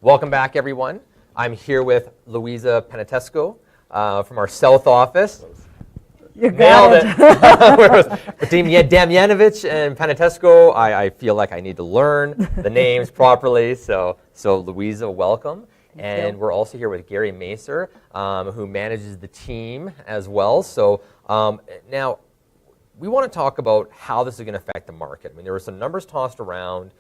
Welcome back, everyone. I'm here with Louisa Penatesco from our South office. You Nailed got it. Damjanovic and Penatesco, I feel like I need to learn the names properly. So Louisa, welcome. And we're also here with Gary Macer, who manages the team as well. So now we want to talk about how this is going to affect the market. I mean, there were some numbers tossed around.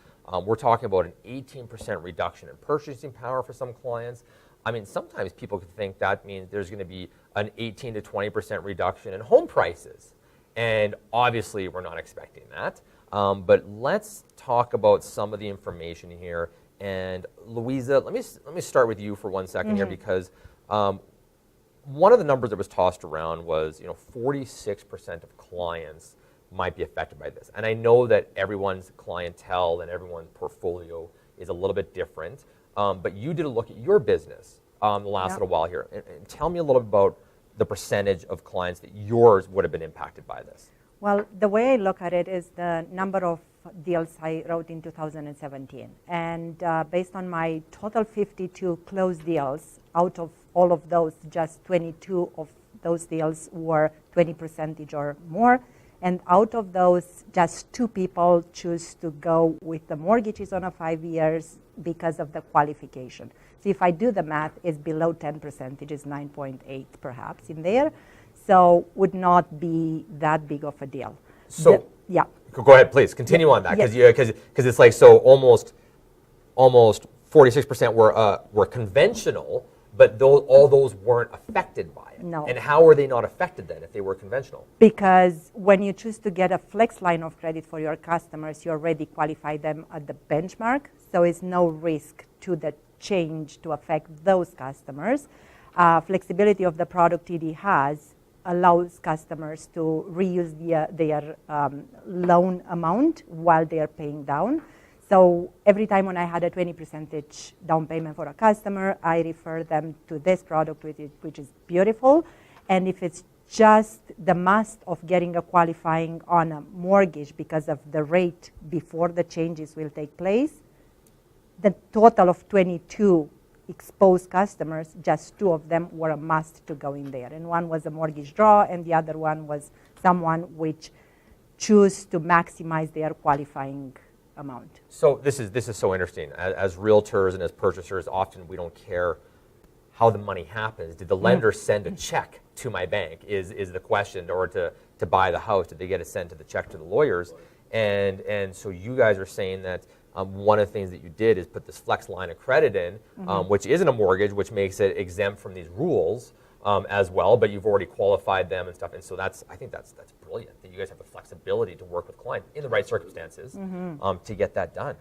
We're talking about an 18% reduction in purchasing power for some clients. I mean, sometimes people could think that means there's going to be an 18 to 20% reduction in home prices. And obviously, we're not expecting that. But let's talk about some of the information here. And Louisa, let me start with you for 1 second here, because one of the numbers that was tossed around was 46% of clients might be affected by this. And I know that everyone's clientele and everyone's portfolio is a little bit different, but you did a look at your business the last little while here. And tell me a little bit about the percentage of clients that yours would have been impacted by this. Well, the way I look at it is the number of deals I wrote in 2017. And based on my total 52 closed deals, out of all of those, just 22 of those deals were 20% or more. And out of those, just 2 people choose to go with the mortgages on a 5 years because of the qualification. So if I do the math, it's below 10%. It is 9.8 perhaps in there. So would not be that big of a deal. So yeah. Go ahead, please. Continue on that, because it's like, so almost 46% were conventional, but all those weren't affected by it. No. And how were they not affected then if they were conventional? Because when you choose to get a flex line of credit for your customers, you already qualify them at the benchmark, so it's no risk to the change to affect those customers. Flexibility of the product TD has allows customers to reuse their loan amount while they are paying down. So every time when I had a 20% down payment for a customer, I refer them to this product, which is beautiful. And if it's just the must of getting a qualifying on a mortgage because of the rate before the changes will take place, the total of 22 exposed customers, just 2 of them were a must to go in there. And one was a mortgage draw, and the other one was someone which choose to maximize their qualifying amount. So this is so interesting. As realtors and as purchasers, often we don't care how the money happens. Did the lender send a check to my bank is the question, or to buy the house, did they get a sent to the check to the lawyers? And so you guys are saying that one of the things that you did is put this flex line of credit in, which isn't a mortgage, which makes it exempt from these rules as well, but you've already qualified them and stuff. And so I think that's brilliant that you guys have the flexibility to work with clients in the right circumstances to get that done.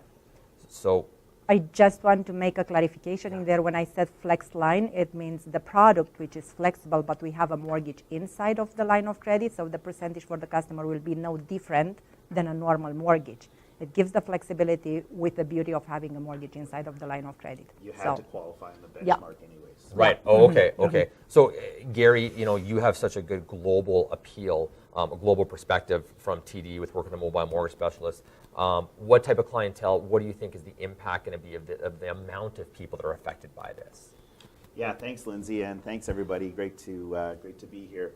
So I just want to make a clarification in there. When I said flex line, it means the product which is flexible, but we have a mortgage inside of the line of credit, so the percentage for the customer will be no different than a normal mortgage. It gives the flexibility with the beauty of having a mortgage inside of the line of credit. You had to qualify in the benchmark anyways. Right. Oh, okay. So Gary, you have such a good global appeal, a global perspective from TD with working with a mobile mortgage specialist. What type of clientele, what do you think is the impact going to be of the amount of people that are affected by this? Yeah, thanks, Lindsay, and thanks everybody. Great to be here.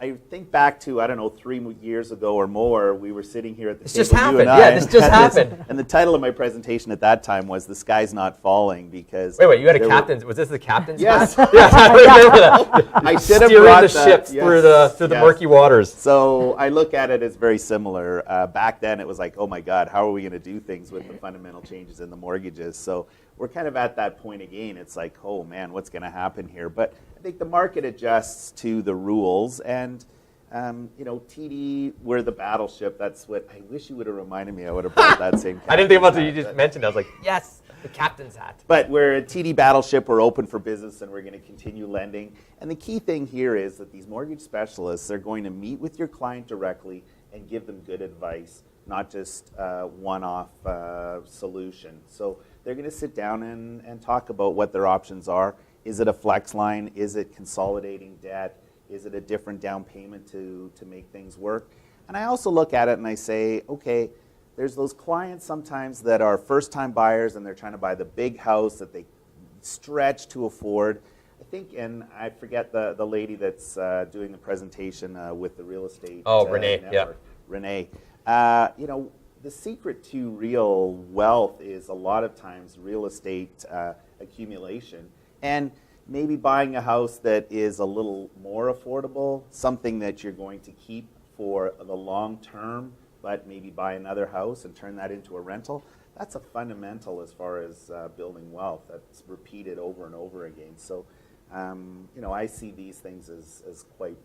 I think back to, 3 years ago or more, we were sitting here at the table. This just happened. Yeah, this just happened. And the title of my presentation at that time was "The Sky's Not Falling," because wait, you had a captain's. Was this the captain's? Yes. Yeah, I remember that. I should have steering brought the ships through the murky waters. So I look at it as very similar. Back then, it was like, oh my God, how are we going to do things with the fundamental changes in the mortgages? So we're kind of at that point again. It's like, oh man, what's going to happen here? But I think the market adjusts to the rules, and TD, we're the battleship. That's what I wish you would have reminded me. I would have brought that same. I didn't think about it. You just mentioned it. I was like, yes, the captain's hat. But we're a TD battleship. We're open for business, and we're going to continue lending. And the key thing here is that these mortgage specialists are going to meet with your client directly and give them good advice, not just one-off solution. So they're going to sit down and talk about what their options are. Is it a flex line? Is it consolidating debt? Is it a different down payment to make things work? And I also look at it and I say, okay, there's those clients sometimes that are first-time buyers and they're trying to buy the big house that they stretch to afford. I think, and I forget the lady that's doing the presentation with the real estate. Renee, network. yeah. Renee. You know, the secret to real wealth is a lot of times real estate accumulation, and maybe buying a house that is a little more affordable, something that you're going to keep for the long term, but maybe buy another house and turn that into a rental. That's a fundamental as far as building wealth. That's repeated over and over again. So, you know, I see these things as quite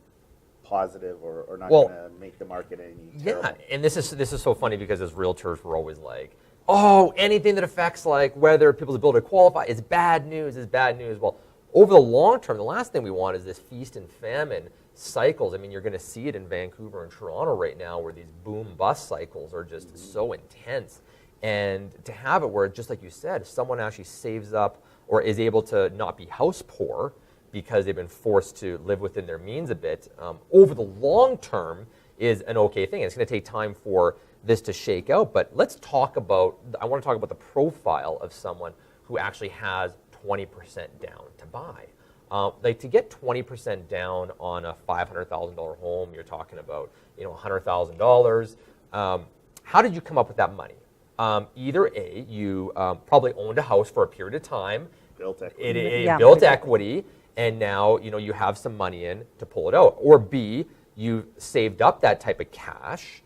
positive or not going to make the market any terrible. Yeah, and this is so funny because as realtors, we're always like, oh, anything that affects like whether people's ability to qualify is bad news, is bad news. Well, over the long term, the last thing we want is this feast and famine cycles. I mean, you're going to see it in Vancouver and Toronto right now where these boom-bust cycles are just so intense. And to have it where, just like you said, someone actually saves up or is able to not be house poor because they've been forced to live within their means a bit, over the long term is an okay thing. It's going to take time for this to shake out. But let's talk about, I want to talk about the profile of someone who actually has 20% down to buy. Like to get 20% down on a $500,000 home, you're talking about, you know, $100,000. How did you come up with that money? Either A, you probably owned a house for a period of time. Built equity. Built equity, and now you know you have some money in to pull it out. Or B, you saved up that type of cash,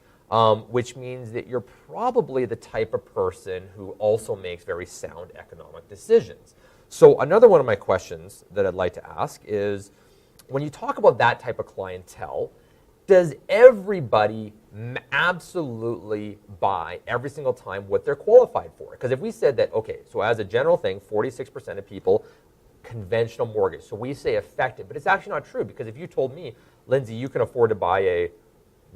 which means that you're probably the type of person who also makes very sound economic decisions. So another one of my questions that I'd like to ask is, when you talk about that type of clientele, does everybody absolutely buy every single time what they're qualified for? Because if we said that, okay, so as a general thing, 46% of people, conventional mortgage. So we say effective, but it's actually not true, because if you told me, Lindsay, you can afford to buy a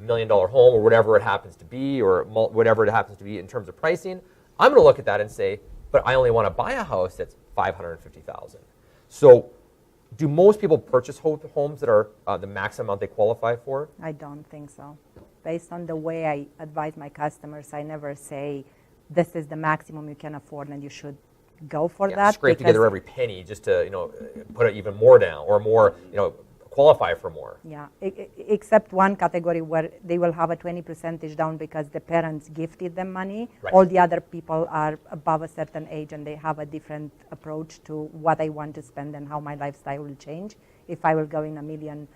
$1 million home or whatever it happens to be, or whatever it happens to be in terms of pricing, I'm going to look at that and say, but I only want to buy a house that's $550,000. So do most people purchase homes that are the maximum amount they qualify for? I don't think so. Based on the way I advise my customers, I never say this is the maximum you can afford and you should go for that. Scrape together every penny just to, you know, put it even more down or more, you know, qualify for more. Yeah, except one category where they will have a 20% down because the parents gifted them money. Right. All the other people are above a certain age and they have a different approach to what I want to spend and how my lifestyle will change. If I will go in $1 million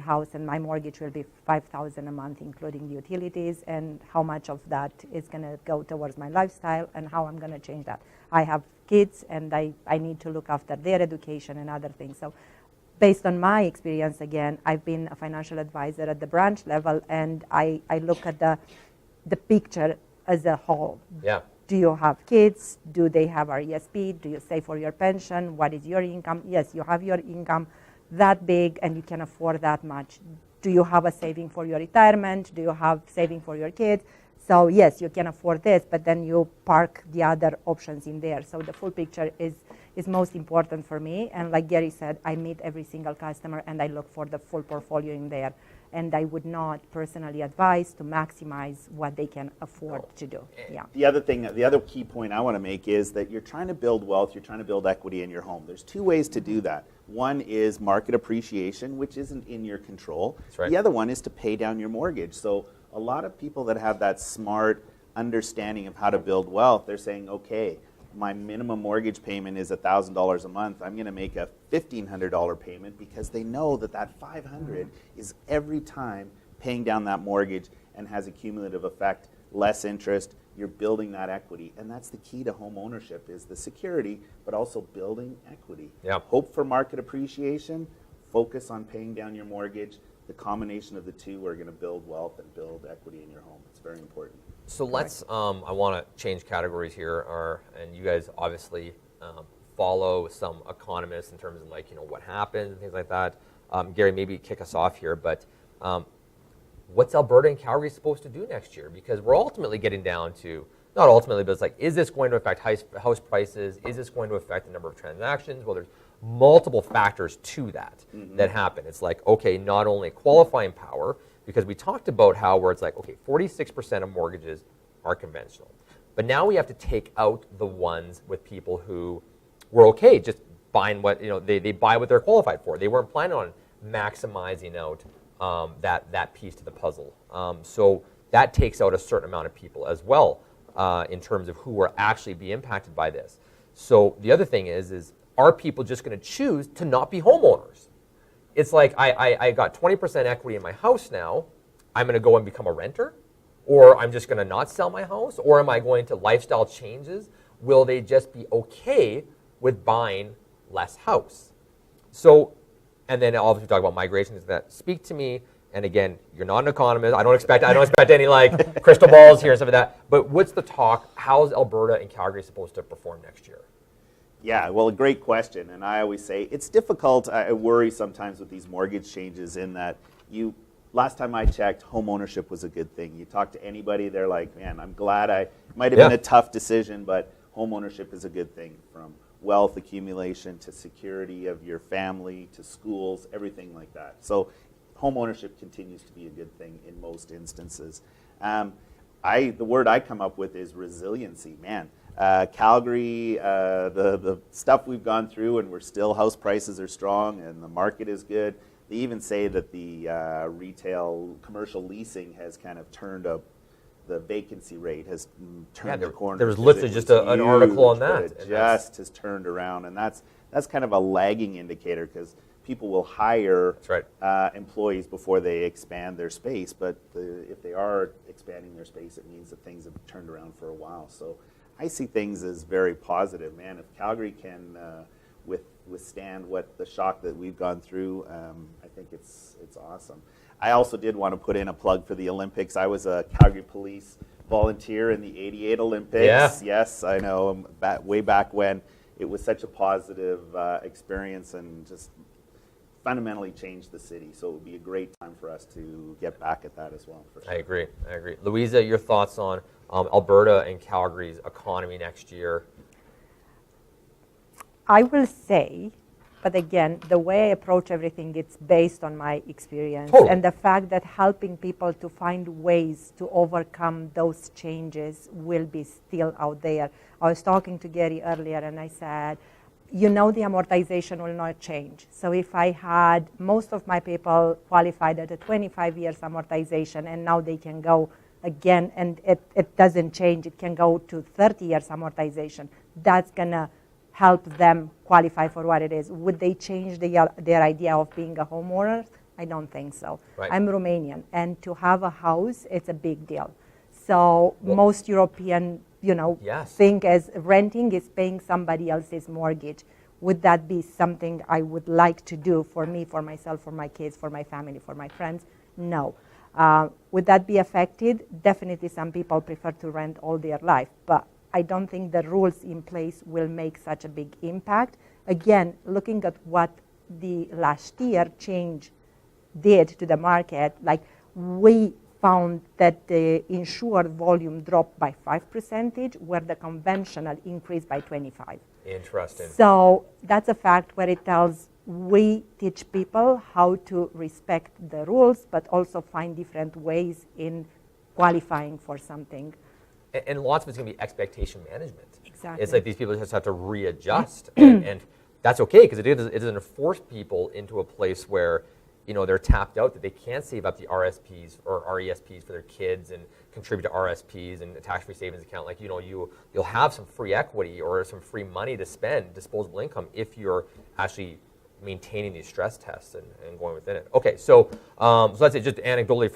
house and my mortgage will be $5,000 a month, including utilities, and how much of that is going to go towards my lifestyle and how I'm going to change that. I have kids and I need to look after their education and other things. So based on my experience, again, I've been a financial advisor at the branch level, and I look at the picture as a whole. Yeah. Do you have kids? Do they have RESP? Do you save for your pension? What is your income? Yes, you have your income that big and you can afford that much. Do you have a saving for your retirement? Do you have saving for your kids? So yes, you can afford this, but then you park the other options in there. So the full picture is most important for me. And like Gary said, I meet every single customer and I look for the full portfolio in there. And I would not personally advise to maximize what they can afford to do. Yeah. The other key point I want to make is that you're trying to build wealth, you're trying to build equity in your home. There's two ways to do that. One is market appreciation, which isn't in your control. That's right. The other one is to pay down your mortgage. So a lot of people that have that smart understanding of how to build wealth, they're saying, okay, my minimum mortgage payment is $1,000 a month. I'm going to make a $1,500 payment because they know that $500 is every time paying down that mortgage and has a cumulative effect, less interest. You're building that equity, and that's the key to home ownership: is the security, but also building equity. Yeah. Hope for market appreciation. Focus on paying down your mortgage. The combination of the two are going to build wealth and build equity in your home. It's very important. So let's, I want to change categories here, and you guys obviously follow some economists in terms of like, you know, what happens and things like that. Gary, maybe kick us off here, but what's Alberta and Calgary supposed to do next year? Because we're ultimately getting down to, not ultimately, but it's like, is this going to affect house prices? Is this going to affect the number of transactions? Well, there's multiple factors to that that happen. It's like, okay, not only qualifying power, because we talked about how where it's like, okay, 46% of mortgages are conventional. But now we have to take out the ones with people who were okay just buying what, they buy what they're qualified for. They weren't planning on maximizing out that piece to the puzzle. So that takes out a certain amount of people as well in terms of who will actually be impacted by this. So the other thing is are people just going to choose to not be homeowners? It's like I got 20% equity in my house now. I'm going to go and become a renter? Or I'm just going to not sell my house? Or am I going to lifestyle changes? Will they just be okay with buying less house? So, and then obviously talk about migration. Is that speak to me? And again, you're not an economist. I don't expect any like crystal balls here and stuff like that. But what's the talk? How's Alberta and Calgary supposed to perform next year? Yeah, well, a great question. And I always say it's difficult. I worry sometimes with these mortgage changes in that last time I checked, home ownership was a good thing. You talk to anybody, they're like, man, I'm glad it might have been a tough decision, but home ownership is a good thing, from wealth accumulation to security of your family to schools, everything like that. So home ownership continues to be a good thing in most instances. The word I come up with is resiliency. Man, Calgary, the stuff we've gone through, and house prices are strong and the market is good. They even say that the retail commercial leasing has kind of turned up. The vacancy rate has turned the corner. There was literally just an article on that. It just has turned around, and that's kind of a lagging indicator because people will hire employees before they expand their space. But if they are expanding their space, it means that things have turned around for a while. So I see things as very positive. Man, if Calgary can withstand the shock that we've gone through, I think it's awesome. I also did want to put in a plug for the Olympics. I was a Calgary Police volunteer in the '88 Olympics. Yeah. Yes, I know. Way back when, it was such a positive experience and just fundamentally changed the city. So it would be a great time for us to get back at that as well. For sure. I agree. Louisa, your thoughts on Alberta and Calgary's economy next year? I will say, but again, the way I approach everything, it's based on my experience. Totally. And the fact that helping people to find ways to overcome those changes will be still out there. I was talking to Gary earlier and I said, the amortization will not change. So if I had most of my people qualified at a 25 years amortization and now they can go again and it doesn't change, it can go to 30 years amortization, that's going to help them qualify for what it is. Would they change their idea of being a homeowner? I don't think so. Right. I'm Romanian, and to have a house, it's a big deal. So most European, think as renting is paying somebody else's mortgage. Would that be something I would like to do for me, for myself, for my kids, for my family, for my friends? No. Would that be affected? Definitely some people prefer to rent all their life, but I don't think the rules in place will make such a big impact. Again, looking at what the last year change did to the market, like we found that the insured volume dropped by 5%, where the conventional increased by 25%. Interesting. So that's a fact where it tells we teach people how to respect the rules, but also find different ways in qualifying for something. And lots of it's going to be expectation management. Exactly. It's like these people just have to readjust, and that's okay because it doesn't force people into a place where they're tapped out, that they can't save up the RSPs or RESPs for their kids and contribute to RSPs and a tax-free savings account. Like you'll have some free equity or some free money to spend, disposable income, if you're actually maintaining these stress tests and going within it. Okay, so let's say just anecdotally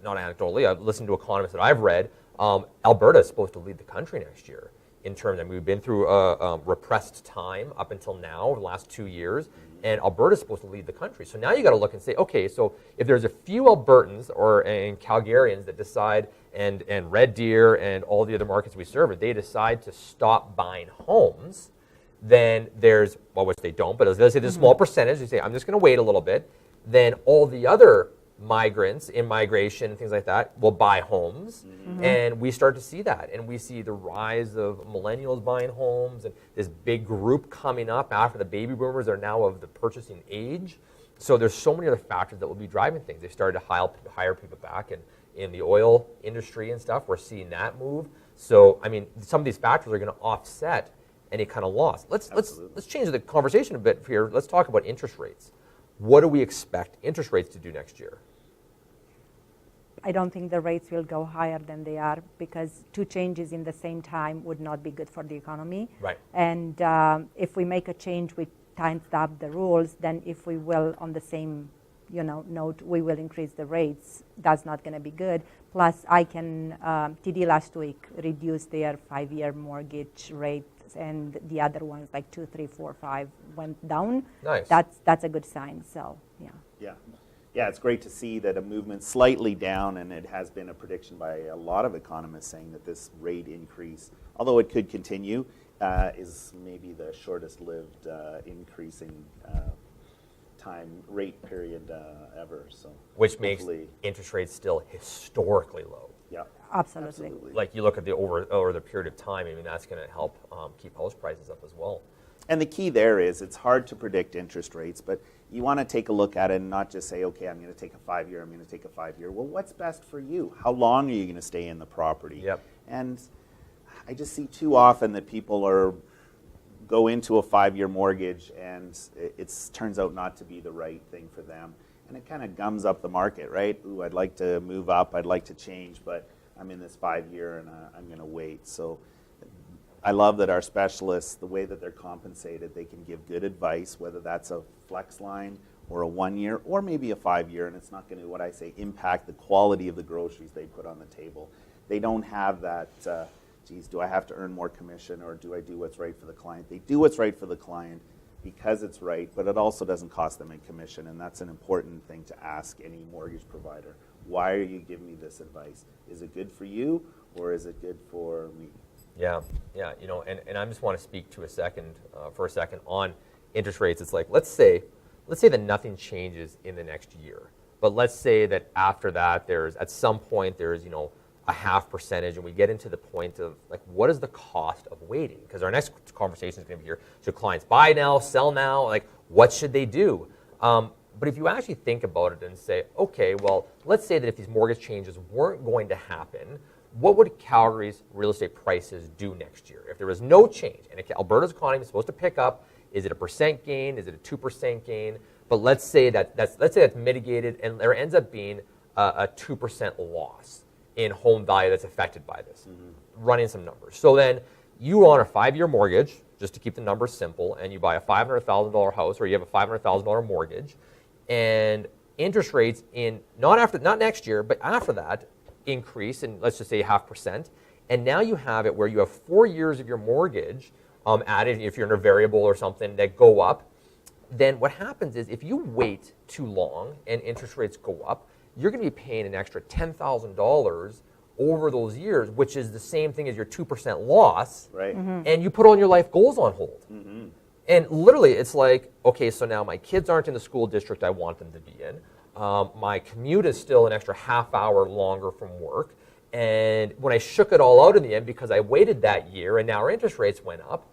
not anecdotally, I've listened to economists that I've read. Alberta is supposed to lead the country next year in terms of, we've been through a repressed time up until now, the last 2 years, and Alberta is supposed to lead the country. So now you got to look and say, okay, so if there's a few Albertans and Calgarians that decide, and Red Deer and all the other markets we serve, if they decide to stop buying homes, then there's, which they don't, but let's say there's a small percentage, they say, I'm just going to wait a little bit, then all the other migrants, immigration, things like that, will buy homes, and we start to see that, and we see the rise of millennials buying homes, and this big group coming up after the baby boomers are now of the purchasing age. So there's so many other factors that will be driving things. They started to hire people back in the oil industry and stuff. We're seeing that move. So, I mean, some of these factors are going to offset any kind of loss. Let's change the conversation a bit here. Let's talk about interest rates. What do we expect interest rates to do next year? I don't think the rates will go higher than they are, because two changes in the same time would not be good for the economy. Right. And if we make a change, we tighten up the rules. Then if we will, on the same note, we will increase the rates. That's not going to be good. Plus, TD last week reduced their 5-year mortgage rates, and the other ones like 2, 3, 4, 5 went down. Nice. That's a good sign. So Yeah, it's great to see that a movement slightly down, and it has been a prediction by a lot of economists saying that this rate increase, although it could continue, is maybe the shortest-lived increasing time rate period ever. So, which makes interest rates still historically low. Yeah, absolutely. Like you look at the over the period of time, I mean, that's going to help keep house prices up as well. And the key there is it's hard to predict interest rates, but you want to take a look at it and not just say, okay, I'm going to take a 5-year, I'm going to take a 5-year. Well, what's best for you? How long are you going to stay in the property? Yep. And I just see too often that people go into a 5-year mortgage and it turns out not to be the right thing for them. And it kind of gums up the market, right? Ooh, I'd like to move up, I'd like to change, but I'm in this 5-year and I'm going to wait. So I love that our specialists, the way that they're compensated, they can give good advice, whether that's a flex line or a 1-year or maybe a 5-year, and it's not going to, what I say, impact the quality of the groceries they put on the table. They don't have that, geez, do I have to earn more commission or do I do what's right for the client? They do what's right for the client because it's right, but it also doesn't cost them in commission, and that's an important thing to ask any mortgage provider. Why are you giving me this advice? Is it good for you or is it good for me? Yeah, and I just want to speak for a second on interest rates. It's like, let's say that nothing changes in the next year, but let's say that after that at some point there's a 0.5%, and we get into the point of like, what is the cost of waiting? Because our next conversation is going to be here. Should clients buy now, sell now? Like, what should they do? But if you actually think about it and say, okay, well, let's say that if these mortgage changes weren't going to happen, what would Calgary's real estate prices do next year? If there was no change, and Alberta's economy is supposed to pick up, is it a % gain? Is it a 2% gain? But let's say that's mitigated, and there ends up being a 2% loss in home value that's affected by this. Running some numbers. So then you are on a 5-year mortgage, just to keep the numbers simple, and you buy a $500,000 house, or you have a $500,000 mortgage, and interest rates not next year, but after that, increase in, let's just say 0.5%, and now you have it where you have 4 years of your mortgage added, if you're in a variable or something, that go up. Then what happens is if you wait too long and interest rates go up, you're going to be paying an extra $10,000 over those years, which is the same thing as your 2% loss, right? And you put all your life goals on hold. And literally it's like, okay, so now my kids aren't in the school district I want them to be in. My commute is still an extra half hour longer from work. And when I shook it all out in the end, because I waited that year and now our interest rates went up,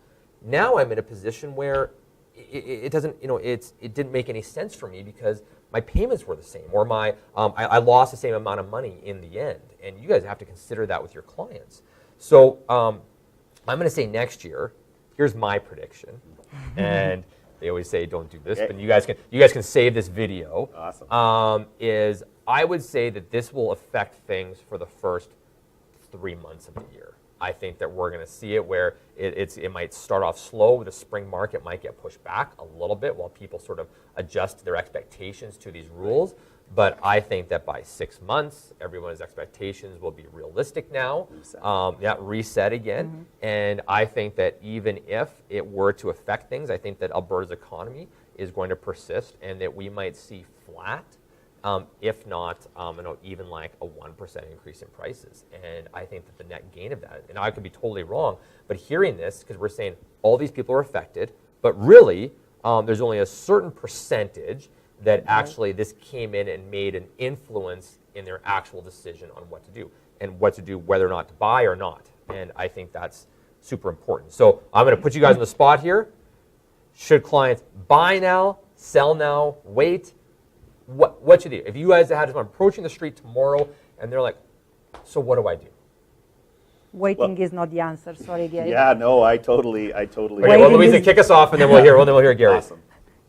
now I'm in a position where it didn't make any sense for me because my payments were the same, or I lost the same amount of money in the end. And you guys have to consider that with your clients. So I'm going to say next year, here's my prediction. And they always say don't do this, but you guys can save this video. Awesome. Is I would say that this will affect things for the first 3 months of the year. I think that we're going to see it where it might start off slow. The spring market might get pushed back a little bit while people sort of adjust their expectations to these rules. But I think that by 6 months, everyone's expectations will be realistic now. Reset again. And I think that even if it were to affect things, I think that Alberta's economy is going to persist and that we might see flat, if not even like a 1% increase in prices. And I think that the net gain of that, and I could be totally wrong, but hearing this, because we're saying all these people are affected, but really there's only a certain percentage that actually this came in and made an influence in their actual decision on what to do and what to do, whether or not to buy or not. And I think that's super important. So I'm going to put you guys on the spot here. Should clients buy now, sell now, wait? What should they do? If you guys had someone approaching the street tomorrow and they're like, so what do I do? Waiting is not the answer. Sorry, Gary. Yeah, no, I totally. Okay, Waiting well, Louisa, is- kick us off, and then we'll hear Gary. Awesome.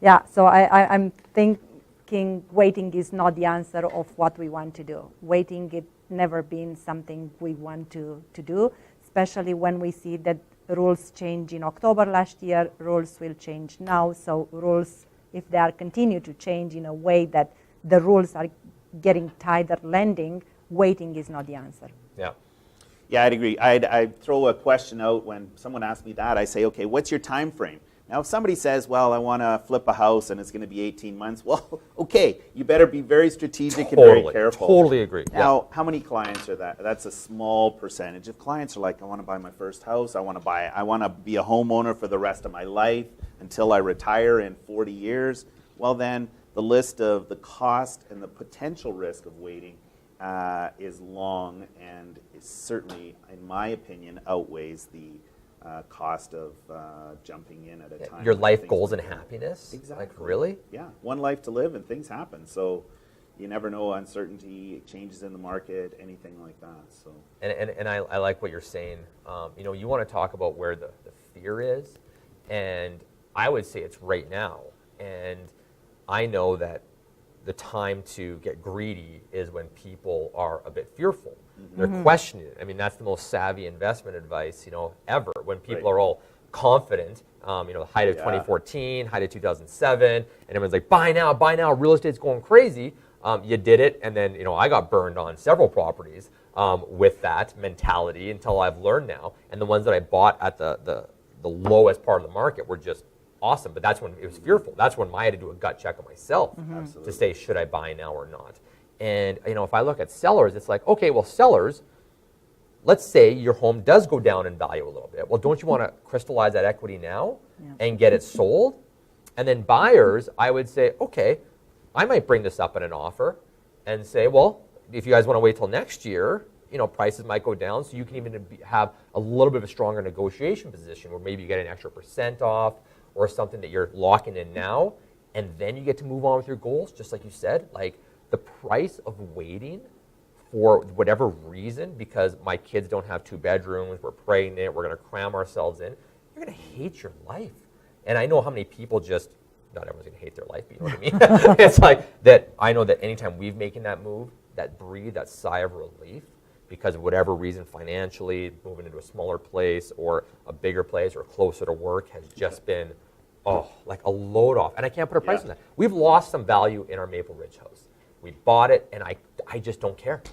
Yeah, so I'm thinking waiting is not the answer of what we want to do. Waiting it never been something we want to do, especially when we see that rules change in October last year, rules will change now. So rules, if they are continue to change in a way that the rules are getting tighter lending, waiting is not the answer. Yeah. Yeah, I'd agree. I'd throw a question out when someone asks me that. I say, okay, what's your time frame? Now, if somebody says, well, I want to flip a house and it's going to be 18 months, well, okay, you better be very strategic and very careful. Totally agree. Now, how many clients are that? That's a small percentage. If clients are like, I want to buy my first house, I want to be a homeowner for the rest of my life until I retire in 40 years, well then, the list of the cost and the potential risk of waiting is long and is certainly, in my opinion, outweighs the cost of jumping in at a time. Your when life things goals are and good. happiness? Exactly. Like, really? Yeah, one life to live and things happen. So you never know, uncertainty, changes in the market, anything like that. So. And I like what you're saying. You want to talk about where the fear is, and I would say it's right now. And I know that the time to get greedy is when people are a bit fearful. They're questioning it. I mean, that's the most savvy investment advice, ever. When people are all confident, the height of 2014, height of 2007, and everyone's like, buy now, real estate's going crazy. You did it, and then, I got burned on several properties with that mentality until I've learned now. And the ones that I bought at the lowest part of the market were just awesome, but that's when it was fearful. That's when I had to do a gut check on myself to say, should I buy now or not? And if I look at sellers, it's like, okay, well, sellers, let's say your home does go down in value a little bit. Well, don't you want to crystallize that equity now and get it sold? And then buyers, I would say, okay, I might bring this up in an offer and say, well, if you guys want to wait till next year, prices might go down, so you can even have a little bit of a stronger negotiation position where maybe you get an extra % off or something that you're locking in now, and then you get to move on with your goals, just like you said. Like, the price of waiting for whatever reason, because my kids don't have 2 bedrooms, we're pregnant, we're going to cram ourselves in, you're going to hate your life. And I know how many people not everyone's going to hate their life, but you know what I mean? It's like that. I know that anytime we've making that move, that sigh of relief, because of whatever reason, financially, moving into a smaller place or a bigger place or closer to work has just been, like a load off. And I can't put a price on that. We've lost some value in our Maple Ridge house. We bought it, and I just don't care.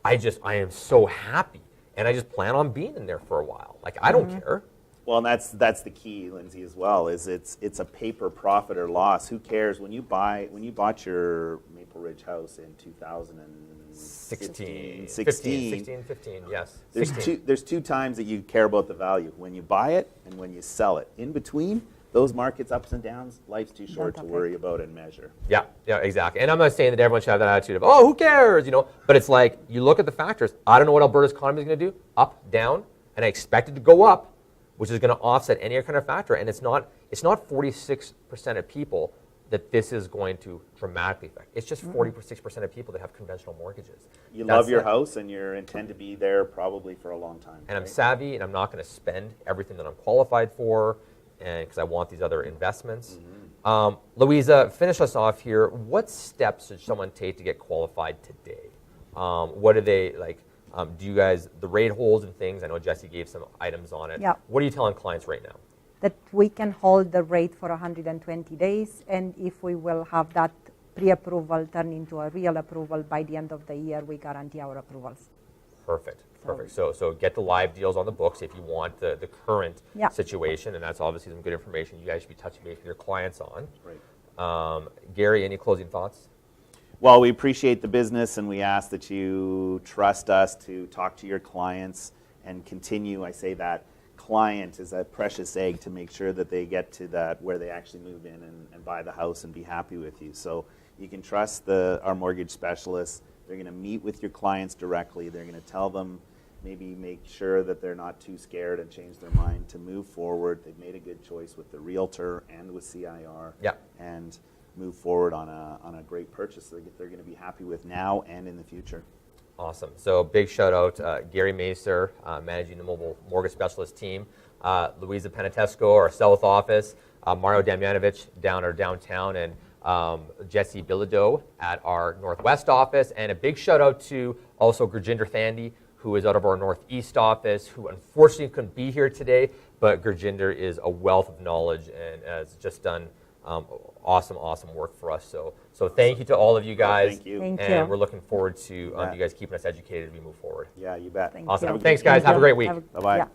I am so happy, and I just plan on being in there for a while. Like, I don't care. Well, and that's the key, Lindsay, as well. Is it's a paper profit or loss. Who cares when you bought your Maple Ridge house in 2016? 15, yes. There's two times that you care about the value: when you buy it and when you sell it. In between those markets, ups and downs, life's too short to worry about and measure. Yeah, exactly. And I'm not saying that everyone should have that attitude of, who cares, But it's like, you look at the factors. I don't know what Alberta's economy is going to do, up, down, and I expect it to go up, which is going to offset any other kind of factor. And it's not 46% of people that this is going to dramatically affect. It's just 46% of people that have conventional mortgages. You love your house and you intend to be there probably for a long time. And I'm savvy, and I'm not going to spend everything that I'm qualified for, and because I want these other investments. Louisa, finish us off here. What steps should someone take to get qualified today? What are they like? Do you guys, the rate holds and things, I know Jesse gave some items on it. Yeah. What are you telling clients right now? That we can hold the rate for 120 days, and if we will have that pre-approval turn into a real approval by the end of the year, we guarantee our approvals. Perfect. So get the live deals on the books if you want the current situation, and that's obviously some good information you guys should be touching base with your clients on. Right. Gary, any closing thoughts? Well, we appreciate the business, and we ask that you trust us to talk to your clients and continue. I say that client is a precious egg to make sure that they get to that where they actually move in and buy the house and be happy with you. So you can trust our mortgage specialists. They're going to meet with your clients directly. They're going to tell them, maybe make sure that they're not too scared and change their mind to move forward. They've made a good choice with the realtor and with CIR. And move forward on a great purchase that they're going to be happy with now and in the future. Awesome. So big shout out, Gary Macer, managing the mobile mortgage specialist team, Louisa Penatesco, our south office, Mario Damjanovic down our downtown, and Jesse Bilodeau at our northwest office. And a big shout out to also Gurjinder Thandi, who is out of our northeast office, who unfortunately couldn't be here today, but Gurjinder is a wealth of knowledge and has just done awesome work for us. So thank you to all of you guys. Thank you. Thank And you. we're looking forward to You bet. you guys keeping us educated as we move forward. Yeah, you bet. Thank Awesome. you. Thanks, guys. Thank Have a you. great week. Bye-bye. Yeah.